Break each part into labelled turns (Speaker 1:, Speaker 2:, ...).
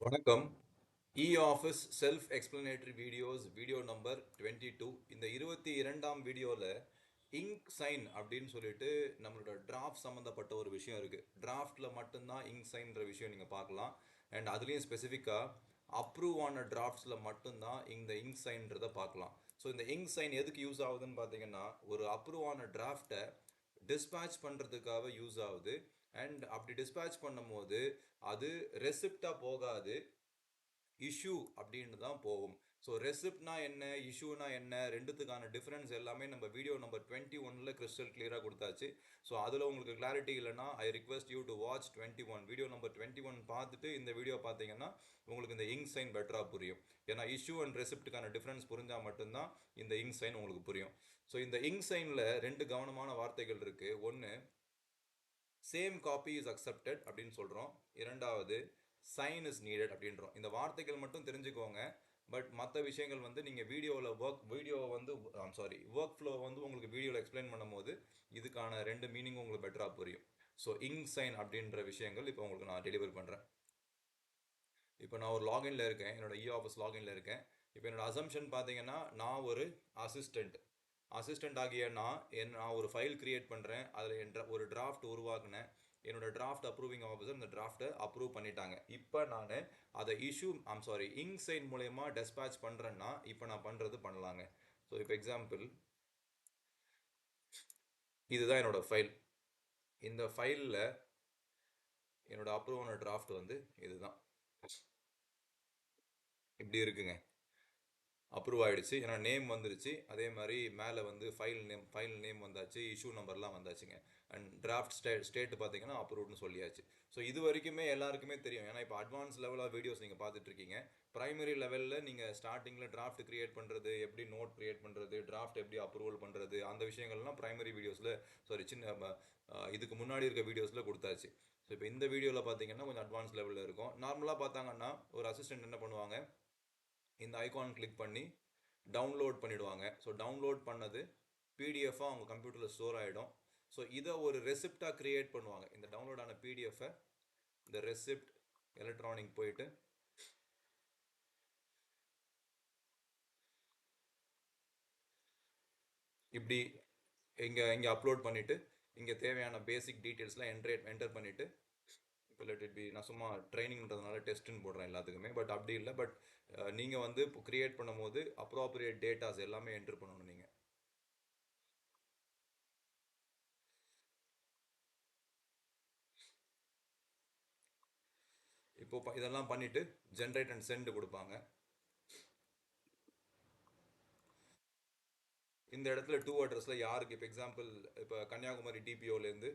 Speaker 1: வணக்கம். E office self explanatory videos video number 22. இந்த 22ஆம் வீடியோவில் இங்க் சைன் அப்படின்னு சொல்லிட்டு நம்மளோட டிராஃப்ட் சம்மந்தப்பட்ட ஒரு விஷயம் இருக்குது. டிராஃப்டில் மட்டும்தான் இங்க் சைன்ற விஷயம் நீங்கள் பார்க்கலாம். அண்ட் அதுலேயும் ஸ்பெசிஃபிக்காக அப்ரூவ் ஆன டிராஃப்ட்ஸில் மட்டும்தான் இந்த இங்க் சைன்றதை பார்க்கலாம். ஸோ இந்த இங்க் சைன் எதுக்கு யூஸ் ஆகுதுன்னு பார்த்தீங்கன்னா, ஒரு அப்ரூவ் ஆன டிராஃப்டை டிஸ்பேட்ச் பண்ணுறதுக்காக யூஸ் ஆகுது. அண்ட் அப்படி டிஸ்பேட்ச் பண்ணும்போது அது ரெசிப்டாக போகாது, இஷ்யூ அப்படின்னு தான் போகும். ஸோ ரெசிப்ட்னா என்ன, இஷ்யூனா என்ன, ரெண்டுத்துக்கான டிஃப்ரென்ஸ் எல்லாமே நம்ம வீடியோ நம்பர் 21ல் கிறிஸ்டல் கிளியராக கொடுத்தாச்சு. ஸோ அதில் உங்களுக்கு கிளாரிட்டி இல்லைனா I request you to watch 21 video number 21 பார்த்துட்டு இந்த வீடியோ பார்த்தீங்கன்னா உங்களுக்கு இந்த இங்க் சைன் பெட்டராக புரியும். ஏன்னா இஷ்யூ அண்ட் ரெசிப்டுக்கான டிஃப்ரென்ஸ் புரிஞ்சால் மட்டும்தான் இந்த இங்க் சைன் உங்களுக்கு புரியும். ஸோ இந்த இங்க் சைனில் ரெண்டு கவனமான வார்த்தைகள் இருக்குது. ஒன்று, சேம் காப்பி இஸ் அக்செப்டட் அப்படின்னு சொல்கிறோம். இரண்டாவது, சைன் இஸ் நீடட் அப்படின்றோம். இந்த வார்த்தைகள் மட்டும் தெரிஞ்சுக்கோங்க. பட் மற்ற விஷயங்கள் வந்து நீங்கள் வீடியோ வந்து ஒர்க் ஃப்ளோ வந்து உங்களுக்கு வீடியோவில் எக்ஸ்பிளைன் பண்ணும்போது இதுக்கான ரெண்டு மீனிங் உங்களுக்கு பெட்டராக புரியும். ஸோ இங்க் சைன் அப்படின்ற விஷயங்கள் இப்போ உங்களுக்கு நான் டெலிவர் பண்ணுறேன். இப்போ நான் ஒரு லாகின்ல இருக்கேன், என்னோட இ-ஆஃபீஸ் லாகின்ல இருக்கேன். இப்போ என்னோட அசம்ஷன் பார்த்தீங்கன்னா, நான் ஒரு அசிஸ்டண்ட் ஆகிய நான் ஒரு ஃபைல் கிரியேட் பண்ணுறேன். அதில் ஒரு டிராஃப்ட் உருவாக்குனேன். என்னோட டிராஃப்ட் அப்ரூவிங் ஆஃபீஸர் இந்த டிராஃப்ட்டை அப்ரூவ் பண்ணிட்டாங்க. இப்போ நான் அதை இங்க் சைன் மூலயமா டெஸ்பேட்ச் பண்ணுறேன்னா இப்போ நான் பண்ணுறது பண்ணலாங்க. ஸோ இப்போ எக்ஸாம்பிள், இதுதான் என்னோட ஃபைல். இந்த ஃபைலில் என்னோட அப்ரூவ் ஆன டிராஃப்ட் வந்து இதுதான், இப்படி இருக்குங்க. அப்ரூவ் ஆகிடுச்சு, ஏன்னா நேம் வந்துருச்சு. அதே மாதிரி மேலே வந்து ஃபைல் நேம் வந்தாச்சு, இஷ்யூ நம்பர்லாம் வந்தாச்சுங்க. அண்ட் டிராஃப்ட் ஸ்டேட் பார்த்தீங்கன்னா அப்ரூவ்னு சொல்லியாச்சு. ஸோ இது வரைக்குமே எல்லாருக்குமே தெரியும், ஏன்னா இப்போ அட்வான்ஸ் லெவலாக வீடியோஸ் நீங்கள் பார்த்துட்டு இருக்கீங்க. ப்ரைமரி லெவலில் நீங்கள் ஸ்டார்டிங்கில் டிராஃப்ட் கிரியேட் பண்ணுறது, எப்படி நோட் கிரியேட் பண்ணுறது, டிராஃப்ட் எப்படி அப்ரூவல் பண்ணுறது, அந்த விஷயங்கள்லாம் ப்ரைமரி வீடியோஸில் இதுக்கு முன்னாடி இருக்க வீடியோஸில் கொடுத்தாச்சு. ஸோ இப்போ இந்த வீடியோவில் பார்த்தீங்கன்னா கொஞ்சம் அட்வான்ஸ் லெவலில் இருக்கும். நார்மலாக பார்த்தாங்கன்னா ஒரு அசிஸ்டன்ட் என்ன பண்ணுவாங்க, இந்த ஐகான் கிளிக் பண்ணி டவுன்லோட் பண்ணிடுவாங்க. ஸோ டவுன்லோட் பண்ணது பிடிஎஃபாக அவங்க கம்ப்யூட்டரில் ஸ்டோர் ஆகிடும். ஸோ இதை ஒரு ரெசிப்டாக க்ரியேட் பண்ணுவாங்க. இந்த டவுன்லோட் ஆன பிடிஎஃபை இந்த ரெசிப்ட் எலக்ட்ரானிக் போயிட்டு இப்படி இங்கே அப்லோட் பண்ணிவிட்டு இங்கே தேவையான பேசிக் டீட்டெயில்ஸ்லாம் என்டர் பண்ணிவிட்டு, இப்போ லெட் இட் பி, நான் சும்மா ட்ரைனிங்ன்றதுனால டெஸ்ட்டுன்னு போடுறேன் எல்லாத்துக்குமே. பட் அப்படி இல்லை. பட் நீங்கள் வந்து இப்போ க்ரியேட் பண்ணும்போது அப்ராப்ரியேட் டேட்டாஸ் எல்லாமே என்ட்ரு பண்ணணும் நீங்கள். இப்போ இதெல்லாம் பண்ணிவிட்டு ஜென்ரேட் அண்ட் சென்ட் கொடுப்பாங்க. இந்த இடத்துல டூ அட்ரஸில் யாருக்கு, இப்போ எக்ஸாம்பிள் இப்போ கன்னியாகுமரி டிபிஓலேருந்து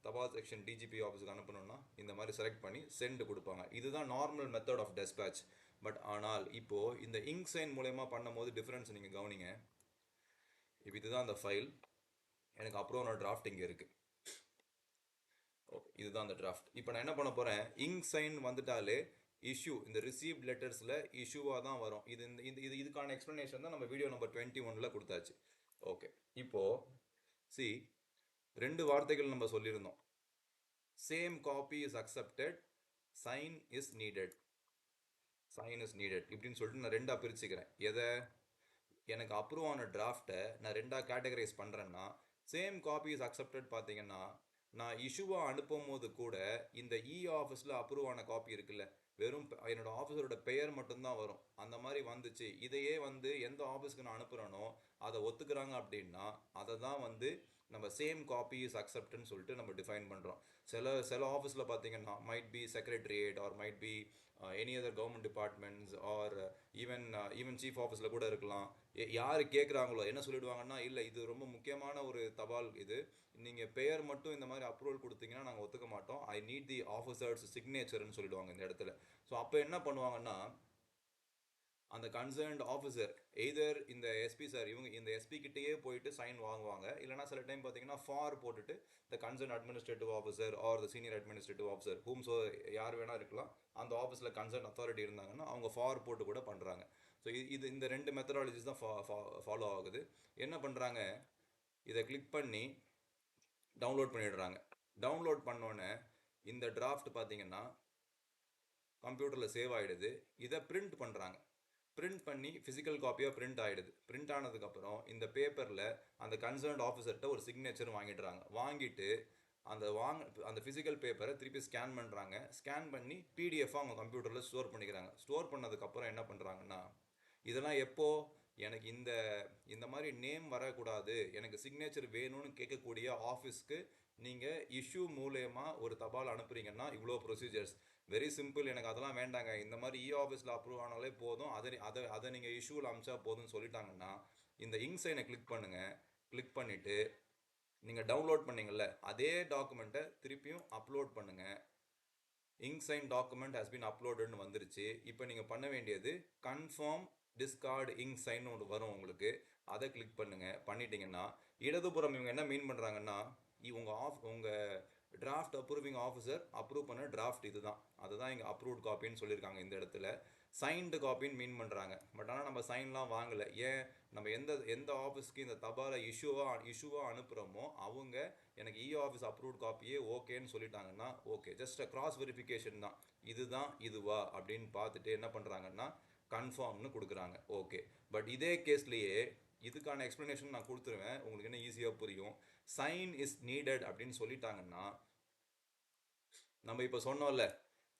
Speaker 1: தபால் செக்ஷன் டிஜிபி ஆஃபீஸுக்கு அனுப்பணும்னா இந்த மாதிரி செலக்ட் பண்ணி சென்ட் கொடுப்பாங்க. இதுதான் normal method of dispatch. But ஆனால் இப்போது இந்த இங்க் சைன் மூலயமா பண்ணும்போது டிஃப்ரென்ஸ் நீங்கள் கவனிங்க. இப்போ இதுதான் அந்த ஃபைல், எனக்கு அப்புறம் ஒரு டிராஃப்ட் இங்கே இருக்குது. ஓகே, இதுதான் அந்த டிராஃப்ட். இப்போ நான் என்ன பண்ண போகிறேன், இங்க் சைன் வந்துட்டாலே இஷ்யூ, இந்த ரிசீவ்ட் லெட்டர்ஸில் இஷ்யூவாக தான் வரும். இது இந்த இந்த இது இதுக்கான எக்ஸ்ப்ளனேஷன் தான் நம்ம வீடியோ நம்பர் 21ல் கொடுத்தாச்சு. ஓகே, இப்போது சி, ரெண்டு வார்த்தைகள் நம்ம சொல்லியிருந்தோம். Same copy is accepted, sign is needed. Sign is needed இப்படின்னு சொல்லிட்டு நான் ரெண்டாக பிரிச்சுக்கிறேன். எதை, எனக்கு அப்ரூவ் ஆன டிராஃப்டை நான் ரெண்டாக கேட்டகரைஸ் பண்ணுறேன்னா, சேம் காப்பி இஸ் அக்செப்டட் பார்த்தீங்கன்னா, நான் இஷ்யூவாக அனுப்பும் போது கூட இந்த ஆஃபீஸில் அப்ரூவ் ஆன காப்பி இருக்குல்ல, வெறும் என்னோட ஆஃபீஸரோட பெயர் மட்டும்தான் வரும். அந்த மாதிரி வந்துச்சு. இதையே வந்து எந்த ஆஃபீஸ்க்கு நான் அனுப்புகிறேனோ அதை ஒத்துக்கிறாங்க அப்படின்னா அதை தான் வந்து நம்ம சேம் காப்பி இஸ் அக்செப்ட்னு சொல்லிட்டு நம்ம டிஃபைன் பண்ணுறோம். சில ஆஃபீஸில் பார்த்தீங்கன்னா might be secretariat R might be any other government departments R even chief ஆஃபீஸில் கூட இருக்கலாம். யார் கேட்குறாங்களோ என்ன சொல்லிடுவாங்கன்னா, இல்லை இது ரொம்ப முக்கியமான ஒரு தபால், இது நீங்கள் பெயர் மட்டும் இந்த மாதிரி அப்ரூவல் கொடுத்தீங்கன்னா நாங்கள் ஒத்துக்க மாட்டோம், ஐ நீட் தி ஆஃபீஸர்ஸ் சிக்னேச்சர்னு சொல்லிடுவாங்க இந்த இடத்துல. ஸோ அப்போ என்ன பண்ணுவாங்கன்னா, அந்த கன்சர்ன்ட் ஆஃபீஸர் எய்தர் இந்த எஸ்பி சார், இவங்க இந்த எஸ்பி கிட்டேயே போயிட்டு சைன் வாங்குவாங்க. இல்லைனா சில டைம் பார்த்தீங்கன்னா ஃபார் போட்டுட்டு the concern administrative officer R the senior administrative officer யார் வேணா இருக்கலாம், அந்த ஆஃபீஸில் கன்சர்ன் அத்தாரிட்டி இருந்தாங்கன்னா அவங்க ஃபார் போட்டு கூட பண்ணுறாங்க. ஸோ இந்த ரெண்டு மெத்தடாலஜிஸ் தான் ஃபாலோ ஆகுது. என்ன பண்ணுறாங்க, இதை கிளிக் பண்ணி டவுன்லோட் பண்ணிடுறாங்க. டவுன்லோட் பண்ணோன்னே இந்த டிராஃப்ட் பார்த்தீங்கன்னா கம்ப்யூட்டரில் சேவ் ஆகிடுது. இதை பிரிண்ட் பண்ணுறாங்க. பிரிண்ட் பண்ணி ஃபிசிக்கல் காப்பியாக பிரிண்ட் ஆகிடுது. பிரிண்ட் ஆனதுக்கப்புறம் இந்த பேப்பரில் அந்த கன்சர்ன்ட் ஆஃபீஸர்கிட்ட ஒரு சிக்னேச்சர் வாங்கிடுறாங்க. வாங்கிட்டு அந்த ஃபிசிக்கல் பேப்பரை திருப்பி ஸ்கேன் பண்ணுறாங்க. ஸ்கேன் பண்ணி பிடிஎஃபாக அவங்க கம்ப்யூட்டரில் ஸ்டோர் பண்ணிக்கிறாங்க. ஸ்டோர் பண்ணதுக்கப்புறம் என்ன பண்ணுறாங்கன்னா, இதெல்லாம் எப்போ எனக்கு இந்த மாதிரி நேம் வரக்கூடாது, எனக்கு சிக்னேச்சர் வேணும்னு கேட்கக்கூடிய ஆஃபீஸ்க்கு நீங்கள் இஷ்யூ மூலயமா ஒரு தபால் அனுப்புறீங்கன்னா இவ்வளோ ப்ரொசீஜர்ஸ். வெரி சிம்பிள், எனக்கு அதெல்லாம் வேண்டாங்க, இந்த மாதிரி ஆஃபீஸில் அப்ரூவ் ஆனாலே போதும், அதை நீங்கள் இஷ்யூவில் அமிச்சா போதும்னு சொல்லிட்டாங்கன்னா இந்த இன்சைனை கிளிக் பண்ணுங்கள். கிளிக் பண்ணிவிட்டு நீங்கள் டவுன்லோட் பண்ணீங்கல்ல அதே டாக்குமெண்ட்டை திருப்பியும் அப்லோட் பண்ணுங்கள். இன்சைன் டாக்குமெண்ட் ஹஸ் பீன் அப்லோடுன்னு வந்துருச்சு. இப்போ நீங்கள் பண்ண வேண்டியது கன்ஃபார்ம் டிஸ்கார்டு இன்சைன் ஒன்று வரும் உங்களுக்கு. அதை கிளிக் பண்ணுங்கள். பண்ணிட்டீங்கன்னா இடதுபுறம் இவங்க என்ன மீன் பண்ணுறாங்கன்னா, உங்கள் டிராஃப்ட் அப்ரூவிங் ஆஃபீஸர் அப்ரூவ் பண்ண டிராஃப்ட் இதுதான், அதுதான் இங்கே அப்ரூவ்ட் காப்பின்னு சொல்லியிருக்காங்க. இந்த இடத்துல சைன்டு காப்பின்னு மீன் பண்ணுறாங்க. பட் ஆனால் நம்ம சைன்லாம் வாங்கலை. ஏன், நம்ம எந்த ஆஃபீஸ்க்கு இந்த தபாலை இஷ்யூவாக அனுப்புகிறோமோ அவங்க எனக்கு ஆஃபீஸ் அப்ரூவ்ட் காப்பியே ஓகேன்னு சொல்லிட்டாங்கன்னா ஓகே, ஜஸ்ட் கிராஸ் வெரிஃபிகேஷன் தான், இதுதான் இதுவா அப்படின்னு பார்த்துட்டு என்ன பண்ணுறாங்கன்னா கன்ஃபார்ம்னு கொடுக்குறாங்க. ஓகே, பட் இதே கேஸ்லேயே இதுக்கான எக்ஸ்ப்ளனேஷன் நான் கொடுத்துருவேன், உங்களுக்கு என்ன ஈஸியாக புரியும். சைன் இஸ் நீடட் அப்படின்னு சொல்லிட்டாங்கன்னா, நம்ம இப்போ சொன்னோம்ல,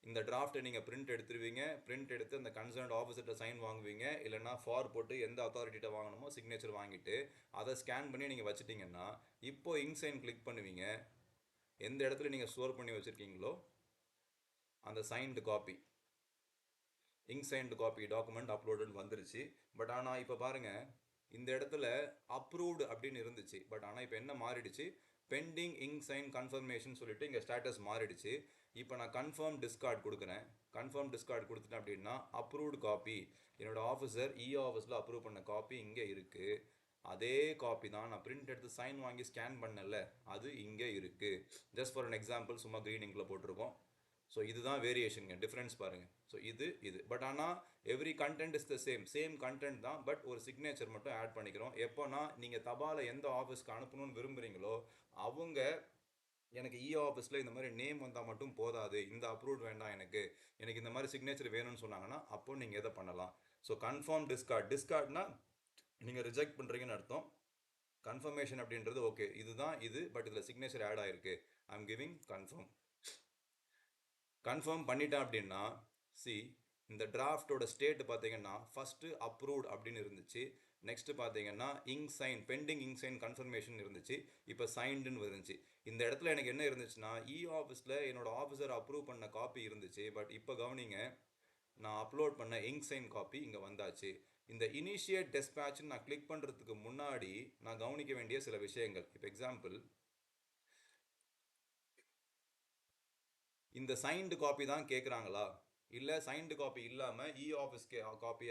Speaker 1: இந்த டிராஃப்ட்டை நீங்கள் பிரிண்ட் எடுத்துருவீங்க. பிரிண்ட் எடுத்து அந்த கன்சர்ன்ட் ஆஃபீஸர்கிட்ட சைன் வாங்குவீங்க. இல்லைனா ஃபார் போட்டு எந்த அத்தாரிட்டிகிட்ட வாங்கணுமோ சிக்னேச்சர் வாங்கிட்டு அதை ஸ்கேன் பண்ணி நீங்கள் வச்சுட்டிங்கன்னா இப்போ இன்சைன் கிளிக் பண்ணுவீங்க. எந்த இடத்துல நீங்கள் ஸ்டோர் பண்ணி வச்சுருக்கீங்களோ அந்த சைன்டு காப்பி, இன்சைன்டு காப்பி டாக்குமெண்ட் அப்லோடுன்னு வந்துருச்சு. பட் ஆனால் இப்போ பாருங்கள், இந்த இடத்துல அப்ரூவ்டு அப்படின்னு இருந்துச்சு. பட் ஆனால் இப்போ என்ன மாறிடுச்சு, பெண்டிங் இன்சைன் கன்ஃபர்மேஷன் சொல்லிட்டு இங்கே ஸ்டேட்டஸ் மாறிடுச்சு. இப்போ நான் கன்ஃபார்ம் டிஸ்கார்ட் கொடுக்குறேன். கன்ஃபார்ம் டிஸ்கார்ட் கொடுத்துட்டேன் அப்படின்னா அப்ரூவ்டு காப்பி, என்னோட ஆஃபீஸர் ஆஃபீஸில் அப்ரூவ் பண்ண காப்பி இங்கே இருக்குது. அதே காப்பி தான் நான் பிரிண்ட் எடுத்து சைன் வாங்கி ஸ்கேன் பண்ணல, அது இங்கே இருக்குது. ஜஸ்ட் ஃபார் அன் எக்ஸாம்பிள் சும்மா க்ரீனிங்கில் போட்டிருக்கோம். ஸோ இதுதான் வேரியேஷனுங்க, டிஃப்ரென்ஸ் பாருங்கள். ஸோ இது பட் ஆனால் every content is the same content தான். பட் ஒரு சிக்னேச்சர் மட்டும் ஆட் பண்ணிக்கிறோம். எப்போனா நீங்கள் தபாலை எந்த ஆஃபீஸ்க்கு அனுப்பணும்னு விரும்புகிறீங்களோ அவங்க எனக்கு ஆஃபீஸில் இந்த மாதிரி நேம் வந்தால் மட்டும் போதாது, இந்த அப்ரூவ் வேண்டாம், எனக்கு இந்த மாதிரி சிக்னேச்சர் வேணும்னு சொன்னாங்கன்னா அப்போ நீங்கள் எதை பண்ணலாம். ஸோ கன்ஃபார்ம் டிஸ்கார்ட்னா நீங்கள் ரிஜெக்ட் பண்ணுறீங்கன்னு அர்த்தம். கன்ஃபர்மேஷன் அப்படின்றது ஓகே இதுதான் இது, பட் இதில் சிக்னேச்சர் ஆட் ஆகிருக்கு, ஐ எம் கிவிங் கன்ஃபார்ம் பண்ணிட்டேன் அப்படின்னா இந்த டிராஃப்டோட ஸ்டேட் பார்த்தீங்கன்னா ஃபஸ்ட்டு அப்ரூவ்ட் அப்படின்னு இருந்துச்சு. நெக்ஸ்ட் பார்த்தீங்கன்னா இன்சைன் பெண்டிங் இன்சைன் கன்ஃபர்மேஷன் இருந்துச்சு. இப்போ சைன்டுன்னு இருந்துச்சு. இந்த இடத்துல எனக்கு என்ன இருந்துச்சுன்னா ஆஃபீஸில் என்னோட ஆஃபீஸர் அப்ரூவ் பண்ண காப்பி இருந்துச்சு. பட் இப்போ கவனிங்க, நான் அப்லோட் பண்ண இன்சைன் காப்பி இங்கே வந்தாச்சு. இந்த இனிஷியேட் டெஸ்பேட்ச்னு நான் கிளிக் பண்ணுறதுக்கு முன்னாடி நான் கவனிக்க வேண்டிய சில விஷயங்கள். இப்போ எக்ஸாம்பிள், இந்த சைன்டு காப்பி தான் கேட்குறாங்களா, இல்லை சைன்டு காப்பி இல்லாமல் ஆஃபீஸ்க்கு காப்பி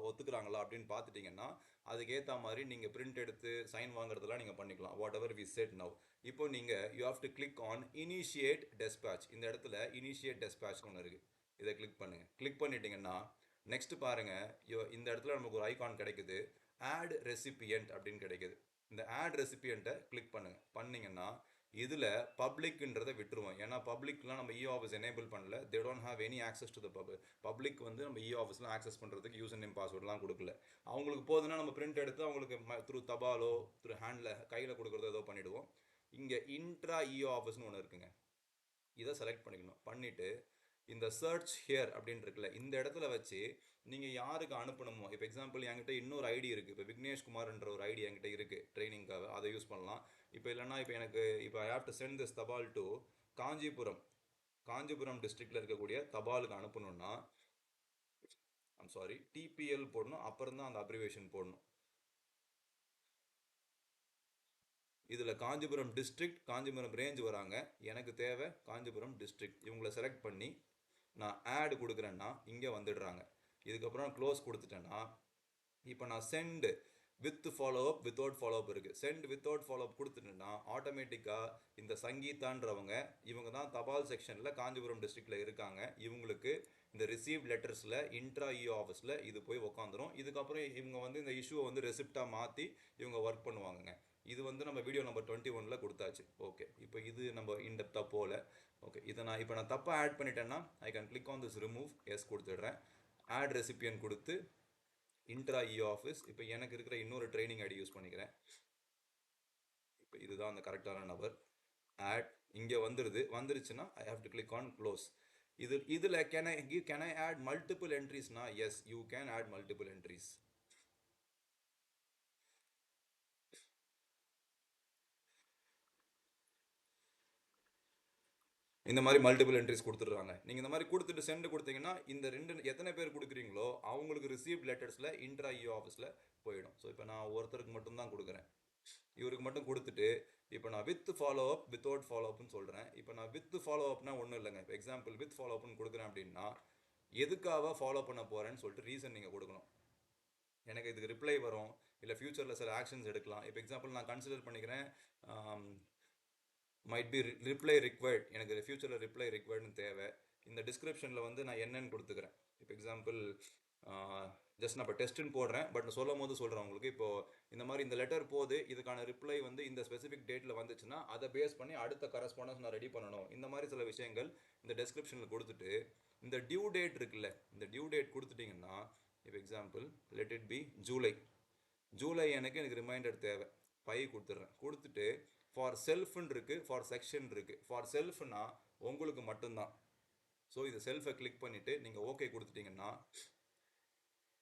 Speaker 1: ஒத்துக்கிறாங்களா அப்படின்னு பார்த்துட்டிங்கன்னா அதுக்கேற்ற மாதிரி நீங்கள் பிரிண்ட் எடுத்து சைன் வாங்குறதெல்லாம் நீங்கள் பண்ணிக்கலாம். Whatever we set now. இப்போ நீங்கள் you have to click on initiate dispatch. இந்த இடத்துல இனிஷியேட் டெஸ்பேட்ச் ஒன்று இருக்குது, இதை கிளிக் பண்ணுங்கள். கிளிக் பண்ணிட்டீங்கன்னா நெக்ஸ்ட் பாருங்கள், இந்த இடத்துல நமக்கு ஒரு ஐகான் கிடைக்குது, ஆட் ரெசிபியன்ட் அப்படின்னு கிடைக்குது. இந்த ஆட் ரெசிபியண்ட்டை கிளிக் பண்ணுங்கள். பண்ணிங்கன்னா இதில் பப்ளிக்ன்றதை விட்டுருவோம். ஏன்னா பப்ளிக்லாம் நம்ம ஆஃபீஸ் எனேபிள் பண்ணல, they don't have any access to the public வந்து நம்ம ஆஃபீஸ்லாம் ஆக்சஸ் பண்ணுறதுக்கு யூசர் நேம் பாஸ்வேர்ட்லாம் கொடுக்கல. அவங்களுக்கு போதுன்னா நம்ம பிரிண்ட் எடுத்து அவங்களுக்கு த்ரூ தபாலோ த்ரூ ஹேண்டில் கையில் கொடுக்குறதோ ஏதோ பண்ணிவிடுவோம். இங்கே இன்ட்ரா ஆஃபீஸ்னு ஒன்று இருக்குங்க, இதை செலக்ட் பண்ணிக்கணும். பண்ணிவிட்டு இந்த சர்ச் ஹியர் அப்படின்னு இருக்குல்ல, இந்த இடத்துல வச்சு நீங்கள் யாருக்கு அனுப்பணுமோ, இப்போ எக்ஸாம்பிள் என்கிட்ட இன்னொரு ஐடி இருக்குது, இப்போ விக்னேஷ்குமார்ன்ற ஒரு ஐடி என்கிட்ட இருக்குது ட்ரைனிங்காக, அதை யூஸ் பண்ணலாம். இப்போ இல்லைனா இப்போ I have to send this தபால் டு காஞ்சிபுரம் டிஸ்ட்ரிக்டில் இருக்கக்கூடிய தபாலுக்கு அனுப்பணும்னா டிபிஎல் போடணும், அப்புறம் தான் அந்த அப்ரிவேஷன் போடணும். இதில் காஞ்சிபுரம் டிஸ்ட்ரிக்ட் காஞ்சிபுரம் ரேஞ்ச் வராங்க, எனக்கு தேவை காஞ்சிபுரம் டிஸ்ட்ரிக்ட். இவங்களை செலக்ட் பண்ணி நான் ஆட் கொடுக்குறேன்னா இங்கே வந்துடுறாங்க. இதுக்கப்புறம் க்ளோஸ் கொடுத்துட்டேன்னா இப்போ நான் send with follow up without follow up இருக்குது. சென்ட் வித்தவுட் ஃபாலோஅப் கொடுத்துட்டேன்னா ஆட்டோமேட்டிக்காக இந்த சங்கீதான்றவங்க இவங்க தான் தபால் செக்ஷனில் காஞ்சிபுரம் டிஸ்ட்ரிக்டில் இருக்காங்க. இவங்களுக்கு இந்த ரிசீவ் லெட்டர்ஸில் இன்ட்ரா ஆஃபீஸில் இது போய் உக்காந்துரும். இதுக்கப்புறம் இவங்க வந்து இந்த இஷ்யூவை வந்து ரெசிப்டாக மாற்றி இவங்க ஒர்க் பண்ணுவாங்கங்க. இது வந்து நம்ம வீடியோ நம்பர் 21ல் கொடுத்தாச்சு. ஓகே, இப்போ இது நம்ம இன்டெப்த்தாக போகல. ஓகே, இதை நான் தப்பாக ஆட் பண்ணிட்டேன்னா I can click on this remove, yes கொடுத்துடுறேன். ஆட் ரெசிபியன் கொடுத்து இன்ட்ரா இ ஆஃபீஸ், இப்போ எனக்கு இருக்கிற இன்னொரு ட்ரைனிங் ஐடி யூஸ் பண்ணிக்கிறேன். இப்போ இதுதான் அந்த கரெக்டான நபர். ஆட் இங்கே வந்துருச்சுன்னா I have to click on close. இதில் கேன் ஐ ஆட் மல்டிபிள் என்ட்ரிஸ்னா yes, you can add multiple entries. இந்த மாதிரி மல்டிபிள் என்ட்ரிஸ் கொடுத்துட்றாங்க. நீங்கள் இந்த மாதிரி கொடுத்துட்டு சென்ட் கொடுத்தீங்கன்னா இந்த எத்தனை பேர் கொடுக்குறீங்களோ அவங்களுக்கு ரிசீவ் லெட்டர்ஸில் இன்ட்ரா இ ஆஃபீஸில் போயிடும். ஸோ இப்போ நான் ஒருத்தருக்கு மட்டும்தான் கொடுக்குறேன், இவருக்கு மட்டும் கொடுத்துட்டு இப்போ நான் with follow up without follow அப்னு சொல்கிறேன். இப்போ நான் வித் ஃபாலோ அப்னா ஒன்றும் இல்லைங்க. இப்போ எக்ஸாம்பிள் வித் ஃபாலோ அப்னு கொடுக்குறேன் அப்படின்னா எதுக்காக ஃபாலோ பண்ண போகிறேன்னு சொல்லிட்டு ரீசன் நீங்கள் கொடுக்கணும். எனக்கு இதுக்கு ரிப்ளை வரும், இல்லை ஃப்யூச்சரில் சில ஆக்ஷன்ஸ் எடுக்கலாம். இப்போ எக்ஸாம்பிள் நான் கன்சிடர் பண்ணிக்கிறேன் மைட் பி ரிப்ளை ரிக்வயர்ட், எனக்கு ஃப்யூச்சரில் ரிப்ளை ரிக்வயர்டுன்னு தேவை. இந்த டிஸ்கிரிப்ஷனில் வந்து நான் என்னன்னு கொடுத்துக்கிறேன். இப்போ எக்ஸாம்பிள் ஜஸ்ட் நான் இப்போ டெஸ்ட்டுன்னு போடுறேன், பட் நான் சொல்லும் போது சொல்கிறேன் உங்களுக்கு. இப்போது இந்த மாதிரி இந்த லெட்டர் போது, இதுக்கான ரிப்ளை வந்து இந்த ஸ்பெசிஃபிக் டேட்டில் வந்துச்சுன்னா அதை பேஸ் பண்ணி அடுத்த கரஸ்பாண்டன்ஸ் நான் ரெடி பண்ணணும். இந்த மாதிரி சில விஷயங்கள் இந்த டிஸ்கிரிப்ஷனில் கொடுத்துட்டு இந்த டியூ டேட் இருக்குல்ல, இந்த டியூ டேட் கொடுத்துட்டிங்கன்னா இப்போ example let it be July எனக்கு ரிமைண்டர் தேவை, 5 கொடுத்துட்றேன். கொடுத்துட்டு ஃபார் செல்ஃப்னு இருக்குது, ஃபார் செக்ஷன் இருக்குது. ஃபார் செல்ஃப்னா உங்களுக்கு மட்டும்தான். ஸோ இது செல்ஃபை கிளிக் பண்ணிவிட்டு நீங்கள் ஓகே கொடுத்துட்டிங்கன்னா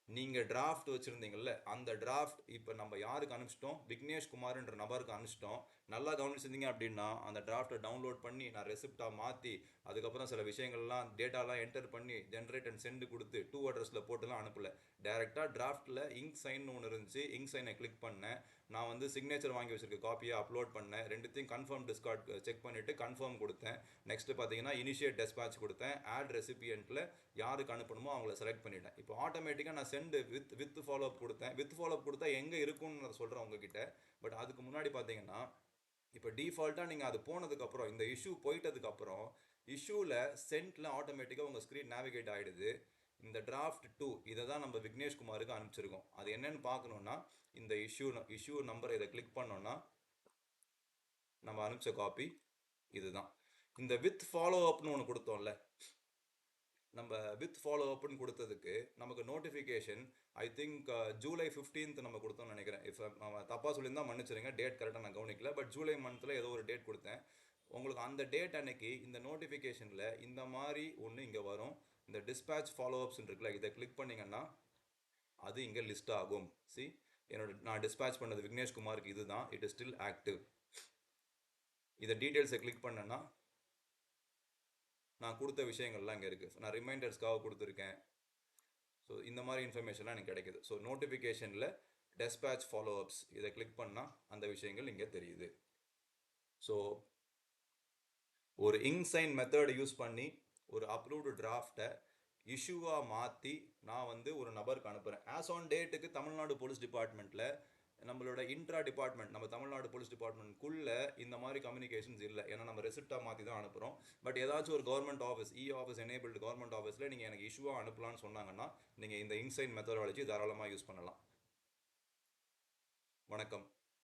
Speaker 1: நீங்கள் டிராஃப்ட் வச்சுருந்தீங்கல்ல, அந்த டிராஃப்ட் இப்போ நம்ம யாருக்கு அனுப்பிச்சிட்டோம், விக்னேஷ் குமார்ன்ற நபருக்கு அனுப்பிச்சிட்டோம். நல்லா கவனிச்சிருந்தீங்க அப்படின்னா அந்த டிராஃப்ட்டை டவுன்லோட் பண்ணி நான் ரெசிப்டாக மாற்றி அதுக்கப்புறம் சில விஷயங்கள்லாம் டேட்டாலாம் என்டர் பண்ணி ஜென்ரேட் அண்ட் சென்ட் கொடுத்து 2 அட்ரஸில் போட்டுலாம் அனுப்பலை. டேரெக்டாக டிராஃப்ட்டில் இங்க் சைன் ஒன்று இருந்துச்சு, இங்க் சைனை கிளிக் பண்ணேன். நான் வந்து சிக்னேச்சர் வாங்கி வச்சிருக்க காப்பியை அப்லோட் பண்ணேன். ரெண்டுத்தையும் கன்ஃபார்ம் டிஸ்கார்ட் செக் பண்ணிவிட்டு கன்ஃபார்ம் கொடுத்தேன். நெக்ஸ்ட்டு பார்த்தீங்கன்னா இனிஷியேட் டெஸ்பாச் கொடுத்தேன். ஆட் ரெசிபியன்ட்டில் யாருக்கு அனுப்பணுமோ அவங்கள செலக்ட் பண்ணிட்டேன். இப்போ ஆட்டோமேட்டிக்காக நான் சென்ட் வித் ஃபாலோ அப் கொடுத்தேன். வித் ஃபாலோ அப் கொடுத்தா எங்கே இருக்கும்னு நான் சொல்கிறேன் உங்ககிட்ட. பட் அதுக்கு முன்னாடி பார்த்தீங்கன்னா இப்போ டிஃபால்ட்டாக நீங்கள் அது போனதுக்கப்புறம், இந்த இஷ்யூ போயிட்டதுக்கப்புறம் இஷ்யூவில் சென்ட்டில் ஆட்டோமேட்டிக்காக உங்கள் ஸ்க்ரீன் நேவிகேட் ஆகிடுது. இந்த டிராஃப்ட் 2 இதை தான் நம்ம விக்னேஷ் குமாருக்கு அனுப்பிச்சிருக்கோம். அது என்னன்னு பார்க்கணுன்னா இந்த இஷ்யூ நம்பரை இதை கிளிக் பண்ணோன்னா நம்ம அனுப்பிச்ச காப்பி இதுதான். இந்த வித் ஃபாலோ அப்னு ஒன்று கொடுத்தோம்ல, நம்ம வித் ஃபாலோ அப்னு கொடுத்ததுக்கு நமக்கு notification I think July 15th நம்ம கொடுத்தோம்னு நினைக்கிறேன். இஃப் நம்ம தப்பாக சொல்லியிருந்தால் மன்னிச்சிருங்க, டேட் கரெக்டாக நான் கவனிக்கல. பட் ஜூலை மந்தில் ஏதோ ஒரு டேட் கொடுத்தேன் உங்களுக்கு. அந்த டேட் அன்னைக்கு இந்த நோட்டிஃபிகேஷனில் இந்த மாதிரி ஒன்று இங்கே வரும். இந்த டிஸ்பேச் ஃபாலோ அப்ஸ் இருக்குல்ல, இதை கிளிக் பண்ணிங்கன்னா அது இங்கே லிஸ்ட் ஆகும். சி, நான் டிஸ்பேச் பண்ணது விக்னேஷ் குமாருக்கு இதுதான், இட் இஸ் ஸ்டில் ஆக்டிவ். இதை டீட்டெயில்ஸை கிளிக் பண்ணேன்னா நான் கொடுத்த விஷயங்கள்லாம் இங்கே இருக்குது. நான் ரிமைண்டர்ஸ்க்காக கொடுத்துருக்கேன். ஸோ இந்த மாதிரி இன்ஃபர்மேஷன்லாம் எனக்கு கிடைக்குது. ஸோ நோட்டிஃபிகேஷனில் டெஸ்பேச் ஃபாலோ அப்ஸ் இதை கிளிக் பண்ணால் அந்த விஷயங்கள் இங்கே தெரியுது. ஸோ ஒரு இன்சைன் மெத்தட் யூஸ் பண்ணி ஒரு அப்ரூவ்டு டிராஃப்டை இஷ்யூவாக மாற்றி நான் வந்து ஒரு நபருக்கு அனுப்புகிறேன். ஆஸ் ஆன் டேட்டுக்கு தமிழ்நாடு போலீஸ் டிபார்ட்மெண்ட்டில் நம்மளோட இன்ட்ரா டிபார்ட்மெண்ட், நம்ம தமிழ்நாடு போலீஸ் டிபார்ட்மெண்ட்குள்ளே இந்த மாதிரி கம்யூனிகேஷன்ஸ் இல்லை. ஏன்னா நம்ம ரெசிப்டாக மாற்றி தான் அனுப்புகிறோம். பட் ஏதாச்சும் ஒரு கவர்மெண்ட் ஆஃபீஸ், இ ஆஃபீஸ் எனேபிள்டு கவர்மெண்ட் ஆஃபீஸில் நீங்கள் எனக்கு இஷ்யூவாக அனுப்பலான்னு சொன்னாங்கன்னா நீங்கள் இந்த இன்சைன் மெத்தடாலஜி தாராளமாக யூஸ் பண்ணலாம். வணக்கம்.